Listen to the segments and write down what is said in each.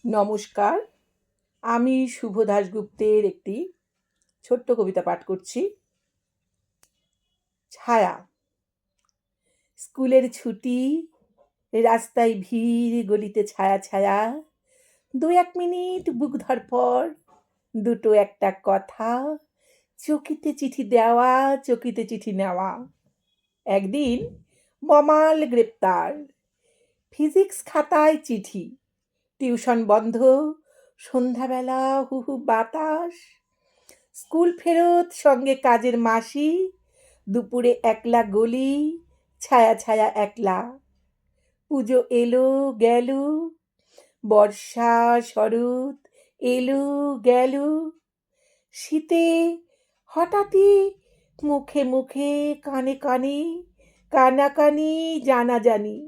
নমস্কার, আমি শুভ দাশগুপ্তের একটি ছোট্ট কবিতা পাঠ করছি। ছায়া। স্কুলের ছুটি, রাস্তায় ভিড়, গলিতে ছায়া ছায়া, ২-১ মিনিট বুক ধড়ফড়, দুটো একটা কথা, চকিতে চিঠি দেওয়া, চকিতে চিঠি নেওয়া। একদিন বমাল গ্রেপ্তার, ফিজিক্স খাতায় চিঠি, টিউশন বন্ধ, সন্ধ্যাবেলা হু হু বাতাস, স্কুল ফেরত সঙ্গে কাজের মাসি, দুপুরে একলা গলি, ছায়া ছায়া একলা। পুজো এলো গেল, বর্ষা শরৎ এলো গেল, শীতে হঠাৎই মুখে মুখে কানে কানে কানাকানি জানাজানি,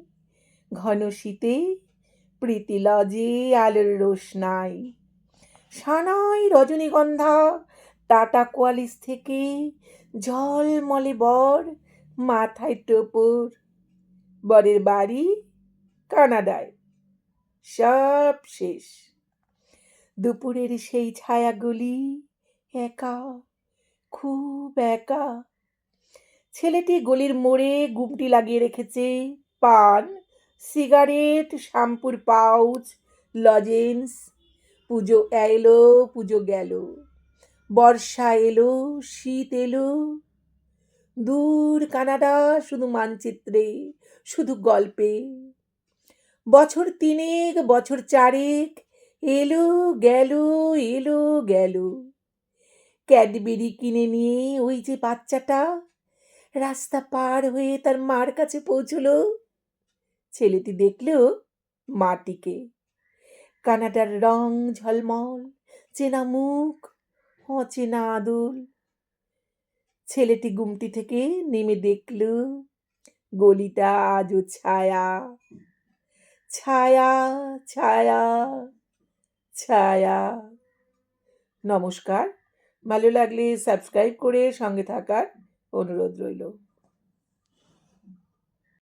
ঘন শীতে প্রীতি লজে আলোর রোশনাই, সানাই রজনীগন্ধা, টাটা কোয়ালিস থেকে ঝলমলে বর, মাথায় টোপর। বরের বাড়ি কানাডায়। সব শেষ। দুপুরের সেই ছায়াগুলি, একা, খুব একা। ছেলেটি গলির মোড়ে গুমটি লাগিয়ে রেখেছে, পান, সিগারেট, শ্যাম্পুর পাউচ, লজেন্স। পুজো এলো, পুজো গেল, বর্ষা এলো, শীত এলো, দূর কানাডা শুধু মানচিত্রে, শুধু গল্পে। বছর তিনেক, বছর চারেক, এলো গেল, এলো গেল। ক্যাডবেরি কিনে নিয়ে ওই যে বাচ্চাটা রাস্তা পার হয়ে তার মার কাছে পৌঁছলো। ছেলেটি দেখল মাটিকে, কানাডার রং ঝলমল, চেনা মুখ, অচেনা আদল। ছেলেটি গুমটি থেকে নেমে দেখল গলিটা আজও ছায়া, ছায়া ছায়া ছায়া। নমস্কার, ভালো লাগলে সাবস্ক্রাইব করে সঙ্গে থাকার অনুরোধ রইল।